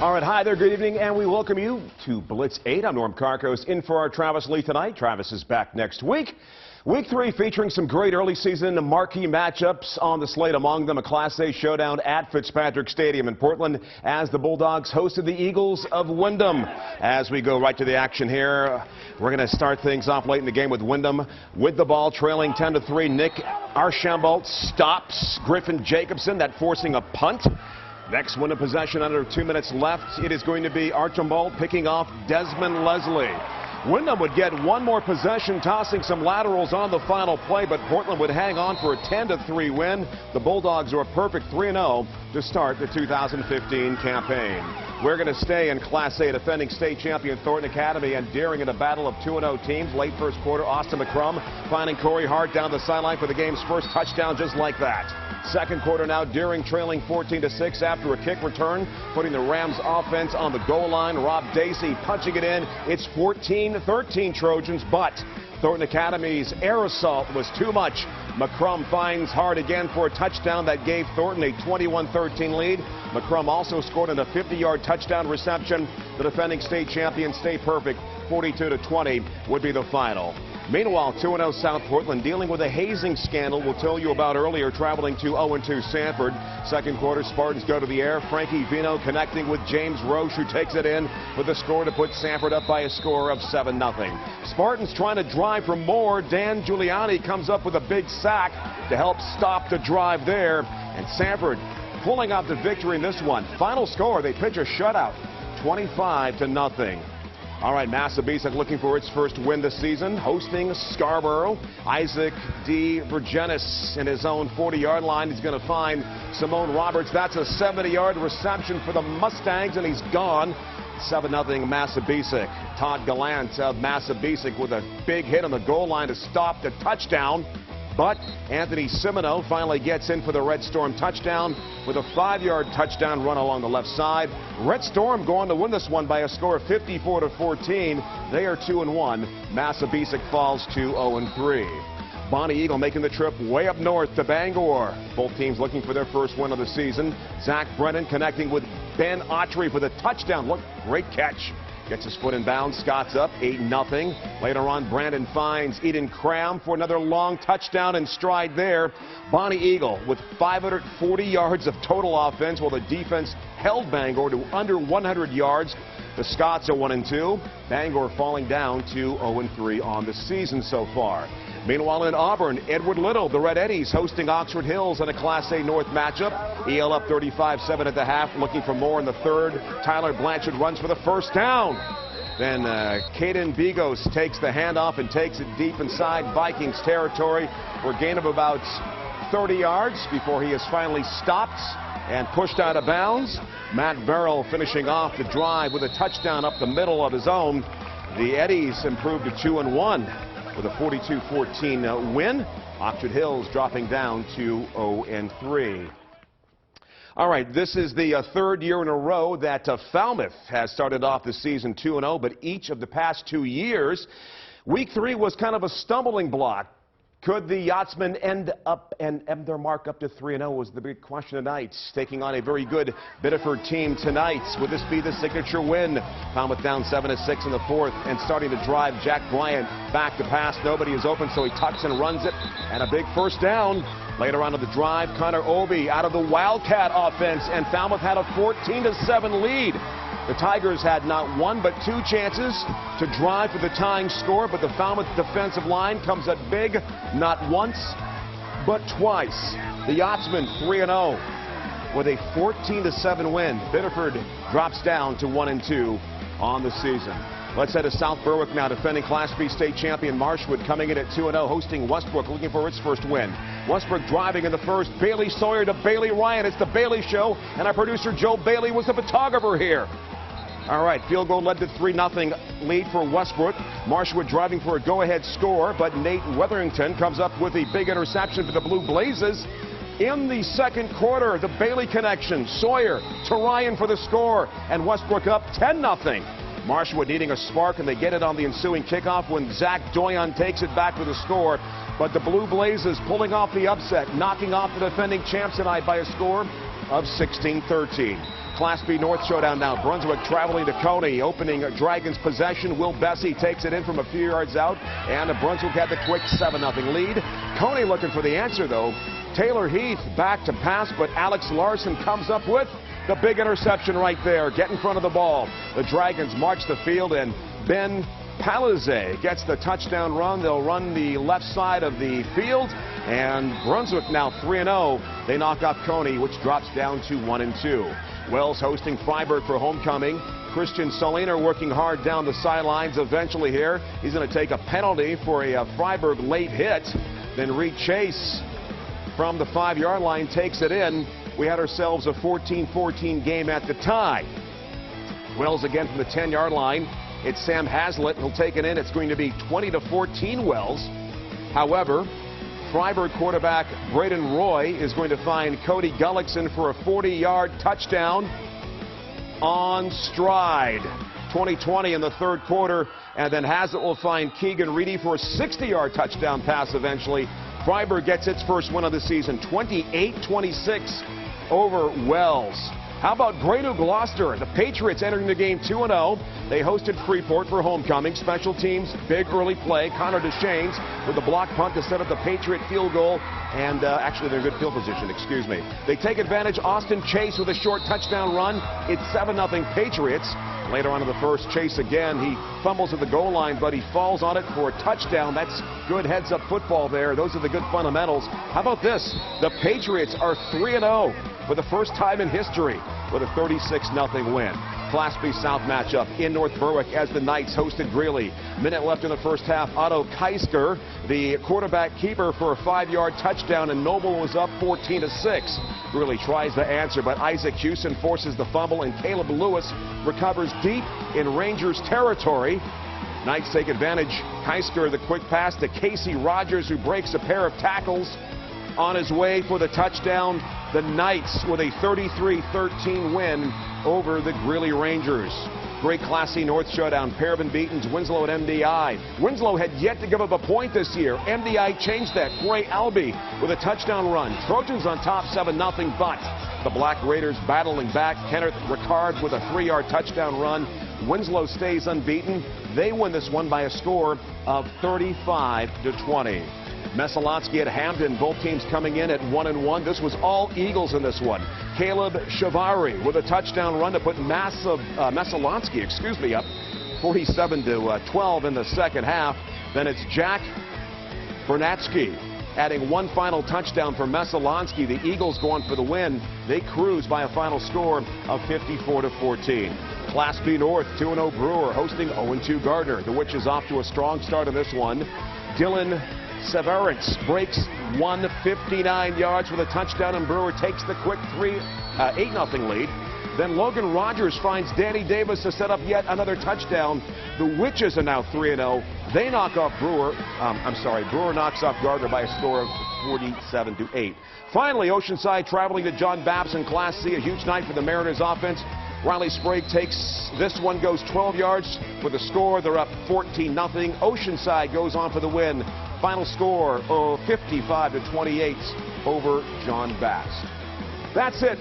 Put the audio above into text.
All right, hi there, good evening, and we welcome you to Blitz 8. I'm Norm Carcos, in for our Travis Lee tonight. Travis is back next week. Week 3 featuring some great early season marquee matchups on the slate, among them a Class A showdown at Fitzpatrick Stadium in Portland as the Bulldogs hosted the Eagles of Windham. As we go right to the action here, we're going to start things off late in the game with Windham with the ball trailing 10-3. Nick Archambault stops Griffin Jacobson, that forcing a punt. Next, Windham possession under 2 minutes left. It is going to be Archambault picking off Desmond Leslie. Windham would get one more possession, tossing some laterals on the final play, but Portland would hang on for a 10-3 win. The Bulldogs are a perfect 3-0 to start the 2015 campaign. We're going to stay in Class A. Defending state champion Thornton Academy and daring in a battle of 2-0 teams. Late first quarter, Austin McCrum finding Corey Hart down the sideline for the game's first touchdown, just like that. Second quarter now, Deering trailing 14-6 after a kick return, putting the Rams offense on the goal line. Rob Dacey punching it in. It's 14-13 Trojans, but Thornton Academy's air assault was too much. McCrum finds Hart again for a touchdown that gave Thornton a 21-13 lead. McCrum also scored in a 50-yard touchdown reception. The defending state champions stay perfect. 42-20 would be the final. Meanwhile, 2-0 South Portland dealing with a hazing scandal we'll tell you about earlier, traveling to 0-2 Sanford. Second quarter, Spartans go to the air. Frankie Vino connecting with James Roche, who takes it in with the score to put Sanford up by a score of 7-0. Spartans trying to drive for more. Dan Giuliani comes up with a big sack to help stop the drive there. And Sanford pulling out the victory in this one. Final score, they pitch a shutout, 25-0. All right, Massabesic looking for its first win this season, hosting Scarborough. Isaac D. Virgenis in his own 40-yard line. He's going to find Simone Roberts. That's a 70-yard reception for the Mustangs, and he's gone. 7-0 Massabesic. Todd Gallant of Massabesic with a big hit on the goal line to stop the touchdown. But Anthony Simino finally gets in for the Red Storm touchdown with a 5-yard touchdown run along the left side. Red Storm going to win this one by a score of 54-14. They are 2-1. Massabesic falls to 0-3. Bonnie Eagle making the trip way up north to Bangor. Both teams looking for their first win of the season. Zach Brennan connecting with Ben Autry for the touchdown. Look, great catch. Gets his foot in bounds. Scott's up 8-0. Later on, Brandon finds Eden Cram for another long touchdown in stride there. Bonnie Eagle with 540 yards of total offense, while the defense held Bangor to under 100 yards. The Scots are 1-2. Bangor falling down to 0-3 on the season so far. Meanwhile, in Auburn, Edward Little, the Red Eddies, hosting Oxford Hills in a Class A North matchup. EL up 35-7 at the half, looking for more in the third. Tyler Blanchard runs for the first down. Then Caden Bigos takes the handoff and takes it deep inside Vikings territory for a gain of about 30 yards before he is finally stopped and pushed out of bounds. Matt Verrill finishing off the drive with a touchdown up the middle of his own. The Eddies improved to 2-1 with a 42-14 win. Oxford Hills dropping down to 0-3. All right, this is the third year in a row that Falmouth has started off the season 2-0, but each of the past 2 years, Week 3 was kind of a stumbling block. Could the Yachtsmen end their mark up to 3-0 was the big question tonight. Taking on a very good Biddeford team tonight. Would this be the signature win? Falmouth down 7-6 in the fourth and starting to drive Jack Bryant back to pass. Nobody is open, so he tucks and runs it. And a big first down. Later on to the drive, Connor Obie out of the Wildcat offense, and Falmouth had a 14-7 lead. The Tigers had not one but two chances to drive for the tying score, but the Falmouth defensive line comes up big, not once, but twice. The Yachtsmen 3-0 with a 14-7 win. Biddeford drops down to 1-2 on the season. Let's head to South Berwick now. Defending Class B state champion Marshwood coming in at 2-0, hosting Westbrook, looking for its first win. Westbrook driving in the first. Bailey Sawyer to Bailey Ryan. It's the Bailey Show, and our producer Joe Bailey was the photographer here. All right, field goal led to 3-0 lead for Westbrook. Marshwood driving for a go-ahead score, but Nate Weatherington comes up with a big interception for the Blue Blazes. In the second quarter, the Bailey connection. Sawyer to Ryan for the score, and Westbrook up 10-0. Marshwood needing a spark, and they get it on the ensuing kickoff when Zach Doyon takes it back for the score. But the Blue Blazes pulling off the upset, knocking off the defending champs tonight by a score of 16-13. Class B North showdown now. Brunswick traveling to Coney, opening Dragons possession. Will Bessie takes it in from a few yards out, and Brunswick had the quick 7-0 lead. Coney looking for the answer, though. Taylor Heath back to pass, but Alex Larson comes up with the big interception right there. Get in front of the ball. The Dragons march the field, and Ben Palize gets the touchdown run. They'll run the left side of the field, and Brunswick now 3-0. They knock off Coney, which drops down to 1-2. Wells hosting Freiburg for homecoming. Christian Soliner working hard down the sidelines. Eventually here, he's going to take a penalty for a Freiburg late hit. Then Reed Chase from the 5-yard line takes it in. We had ourselves a 14-14 game at the tie. Wells again from the 10-yard line. It's Sam Haslett. He'll take it in. It's going to be 20-14 Wells. However, Freiburg quarterback Braden Roy is going to find Cody Gullickson for a 40-yard touchdown on stride. 20-20 in the third quarter, and then Haslett will find Keegan Reedy for a 60-yard touchdown pass eventually. Freiburg gets its first win of the season, 28-26 over Wells. How about Gradu Gloucester? The Patriots entering the game 2-0. They hosted Freeport for homecoming. Special teams, big early play. Connor Deschaines with a block punt to set up the Patriot field goal. And actually, they're in good field position, excuse me. They take advantage. Austin Chase with a short touchdown run. It's 7-0 Patriots. Later on in the first, Chase again. He fumbles at the goal line, but he falls on it for a touchdown. That's good heads-up football there. Those are the good fundamentals. How about this? The Patriots are 3-0 for the first time in history with a 36-0 win. Class B South matchup in North Berwick as the Knights hosted Greeley. Minute left in the first half. Otto Keisker, the quarterback keeper, for a 5-yard touchdown, and Noble was up 14-6. Greeley tries to answer, but Isaac Hewson forces the fumble, and Caleb Lewis recovers deep in Rangers territory. Knights take advantage. Keisker, the quick pass to Casey Rogers, who breaks a pair of tackles on his way for the touchdown. The Knights with a 33-13 win over the Greeley Rangers. Great Class C North showdown. Pair of unbeatens, Winslow and MDI. Winslow had yet to give up a point this year. MDI changed that. Gray Albee with a touchdown run. Trojans on top 7-0, but the Black Raiders battling back. Kenneth Ricard with a 3-yard touchdown run. Winslow stays unbeaten. They win this one by a score of 35-20. Messalonsky at Hampden, both teams coming in at 1-1. This was all Eagles in this one. Caleb Shavari with a touchdown run to put Messalonsky, up 47-12 in the second half. Then it's Jack Bernatsky adding one final touchdown for Messalonsky. The Eagles go on for the win. They cruise by a final score of 54-14. Class B North, 2-0 Brewer hosting 0-2 Gardner. The Witches off to a strong start in this one. Dylan Severance breaks 159 yards with a touchdown, and Brewer takes the quick 8-0 lead. Then Logan Rogers finds Danny Davis to set up yet another touchdown. The Witches are now 3-0. They knock off Brewer. Brewer knocks off Gardner by a score of 47-8. Finally, Oceanside traveling to John Babs in Class C. A huge night for the Mariners offense. Riley Sprague takes this one, goes 12 yards for the score. They're up 14-0. Oceanside goes on for the win. Final score, 55-28 over John Babs. That's it.